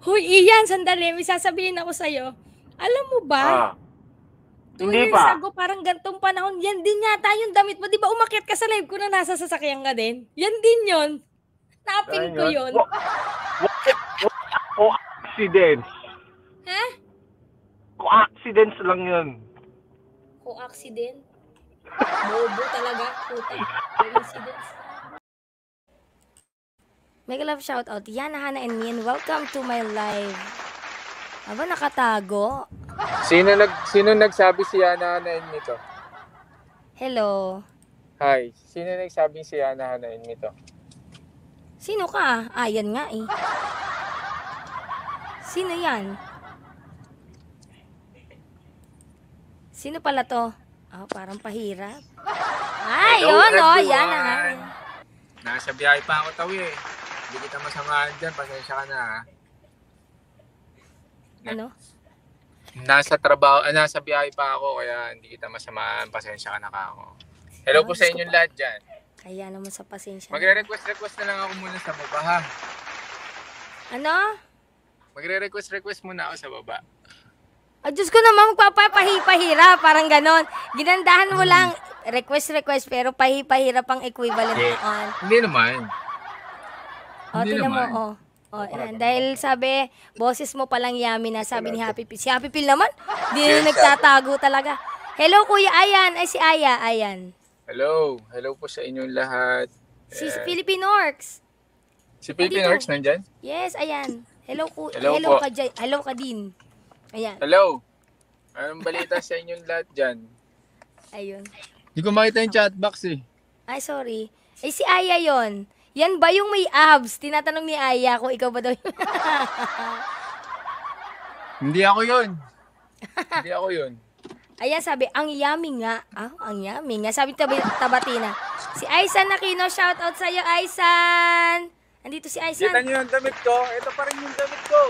Hoy, Ian, sandali. May sasabihin ako sa'yo. Alam mo ba? Hindi 2 years pa. ago, parang gantong panahon, yan din yata yung damit mo. Di ba umakyat ka sa live ko na nasa sasakyan ka din? Yan din yun. Napin ko yun. Accidents. Ha? Accidents lang yun. Accident? Bobo talaga. Puta. Coincidence. Mega love shoutout. Yana, Hana, and me, and welcome to my live. Aba, nakatago. Sino nagsabi si Yana Hana and me to? Hello. Hi. Sino nagsabi si Yana Hana and me to? Sino ka? Yan nga eh. Sino yan? Sino pala to? Parang pahirap. Hello, yun everyone. yan na. Nasa biyahe pa ako, Tawi eh. Hindi kita masamaan dyan. Pasensya ka na ha. Ano? Nasa biyahe pa ako, kaya hindi kita masamaan. Pasensya ka na ka ako. Hello po sa inyong lahat dyan. Kaya naman sa pasensya. Magre-request na lang ako muna sa baba ha. Ano? Magre-request muna ako sa baba. Diyos ko naman, magpapahira, parang ganon. Ginandahan mo lang, request, pero pahira pang equivalent noon. Hindi naman. Tingnan mo, ayan. Dahil sabi, boses mo palang yummy na, sabi ni Happy Pill. Si Happy Pill naman, di na nagtatago talaga. Hello, Kuya Ayan. Ay, si Aya, Ayan. Hello po sa inyong lahat. Si Philippine Orcs. Si Philippine Orcs nandyan? Yes, ayan. Hello po. Hello ka din. Ayan. Hello. Anong balita sa inyong lahat dyan? Ayun. Hindi ko makita yung chatbox eh. Ay, sorry. Si Aya yon. Yan ba yung may abs? Tinatanong ni Aya kung ikaw ba daw yun. Hindi ako yun. Ayan, sabi, ang yummy nga. Ang yummy nga. Sabi Tabatina. Si Aisan Aquino, shoutout sa'yo, Aisan. Andito si Aisan. Kita niyo yung damit ko? Ito pa rin yung damit ko.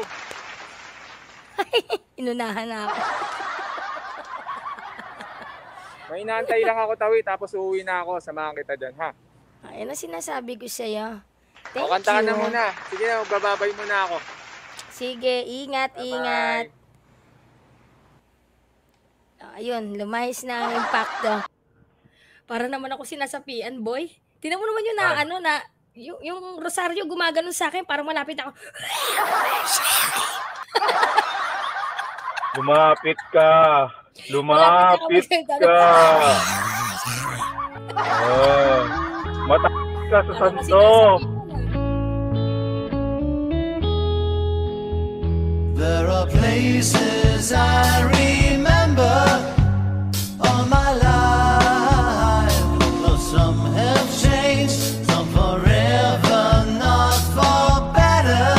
Inunahan na ako. May inaantay lang ako, Tawi, tapos uuwi na ako. Samahan kita dyan, ha? Ayun ang sinasabi ko sa'yo. Thank you. Kanta ka na muna. Sige na, magbababay muna ako. Sige, ingat. Ayun, lumayas na ang impacto. Para naman ako sinasapian, boy. Tingnan mo naman yun yung rosaryo gumaganon sa akin, parang malapit ako. Lumapit ka. Matakot ka sa santo. There are places I remember all my life. Though some have changed, some forever, not for better.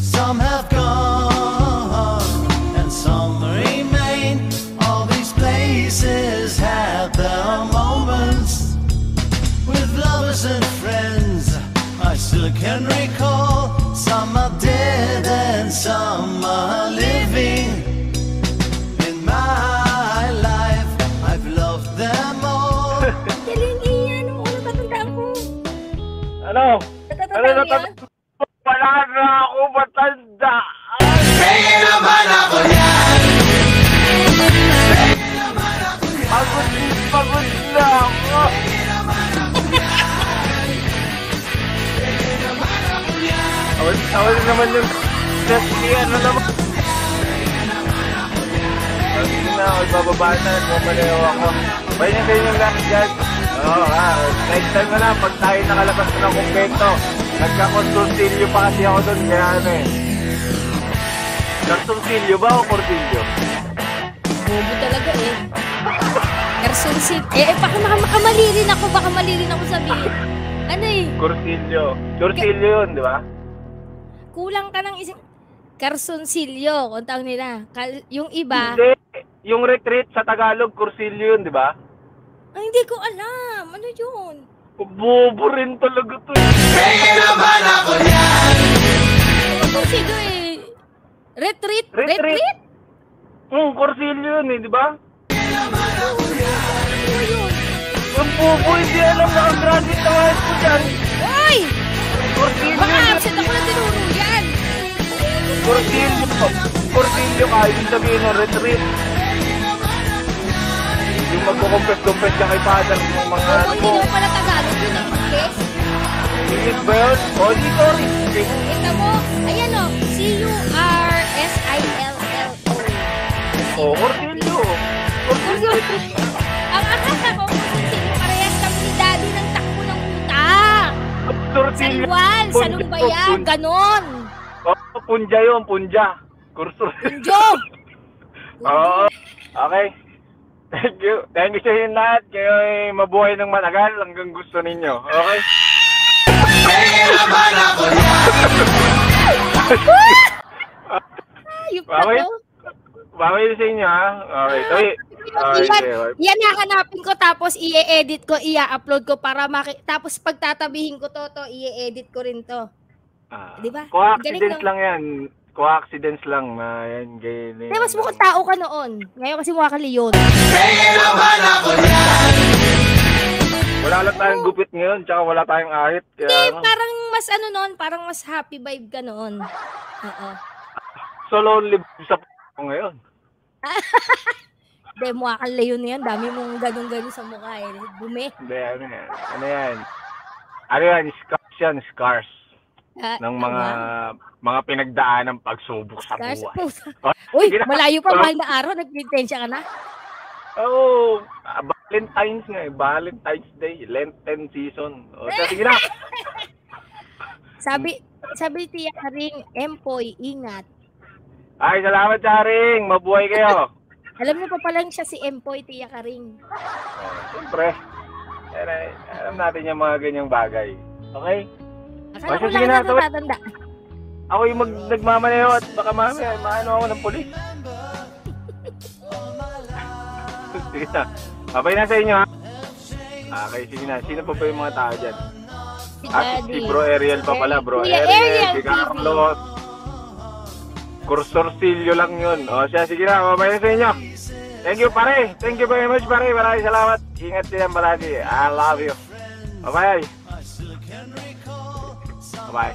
Some have gone and some remain. All these places had their moments with lovers and friends. I still can recall. Some are dead and some are living. In my life, I've loved them all. Galing Ian, natatandaan ko. Ano? Natatandaan mo yan? Wala na ako matanda. Pwede naman ako yan. Pagod na ako. Ako naman yung ano naman. Bababa na, bumalayaw ako. Bayan kayo yung lahat dyan. Next time na lang, pag tayo nakalabas na ng kumpento, nagka-consultilyo pa kasi ako doon, kaya ano eh. Consultilyo ba o cortilyo? Bobo talaga eh. Kersunsilyo. Baka mali rin ako sabihin. Ano eh? Cortilyo. Cortilyo yun, di ba? Kulang ka ng isang... Kersunsilyo, kung tawag nila. Yung iba... Hindi. Yung retreat sa Tagalog, Corsilyo yun, di ba? Ay, hindi ko alam. Ano yun? Bobo rin talaga to. Pwede naman ako yan. Ano Corsilyo eh? Retreat? Corsilyo yun eh, di ba? Ano yun? Yung bobo, hindi alam na ang graduate na high school dyan. Ay! Corsilyo Baka yun. absent ako na tinuro yan. Corsilyo ka, yung sabihin ng retreat. Yung magkukumpes-kumpes ka kay father ng mga Oo, hindi naman pala Tagalog yun eh. Yes. English ba yun? O, di sorry. Kita mo, ayan o, Cursillo. O, Corsilyo. Corsilyo. Ang akala ko, Cursillo, parehas kami ni Daddy ng takbo ng puta. Corsilyo. Saliwan, Salumbayan, ganon. O, punja yun, punja. Kursor. Punjo. Oo. Okay. Thank you. Thank you sa inyo lahat. Kayo ay mabuhay ng matagal hanggang gusto ninyo. Okay? Penge naman ako yan. Ayup na Bakit? to. Bawal sa inyo, ha? Okay. Toy. Yan hahanapin ko tapos i-edit ko, i-upload ko para tapos pagtatabihin ko to, i-edit ko rin to. Di ba? Co-accidents Galing, no? lang yan. Co-accidents lang na yan. Ganyan. Di, mas mukhang tao ka noon. Ngayon kasi mukha ka leon. Penge naman ako yan. Wala lang tayong gupit ngayon, tsaka wala tayong ahit. Hindi, Kaya, parang mas ano noon, parang mas happy vibe ka noon. Oo. so lonely sa ko ngayon. Hindi, mukha kang leon na yan. Dami mong ganun-ganun sa mukha eh. Dumi. Hindi, ano yan? Ano yan? Ano yan? Scars yan, scars. Ng mga pinagdaan ng pagsubok sa Scars? buhay. Uy, Sige na. malayo pa, mahal na araw. Nagpintensya ka na. Oo, Valentine's nga eh. Valentine's Day, Lenten season. O, so, sige na. Sabi Tiya Karing, Empoy, ingat. Ay, salamat, Charing. Mabuhay kayo. Alam niyo pa pala siya si Empoy, Tiya Karing. Siyempre. Alam natin yung mga ganyang bagay. Okay? Akala ko Sige lang na, natatanda. Ako yung nagmamaneho at baka mamaya maano ako ng pulis. Sige na. Babay na sa inyo, ha? Okay, sige na. Sino pa ba yung mga tao dyan? Si At Daddy. si Bro Ariel pa pala, Bro Kuya Ariel, Ariel si TV. Carlos. Cursorsilyo lang yun. O siya, sige na. Babay na sa inyo. Thank you, pare. Thank you very much, pare. Maraming salamat. Ingat din palagi. I love you. Bye-bye. Bye-bye.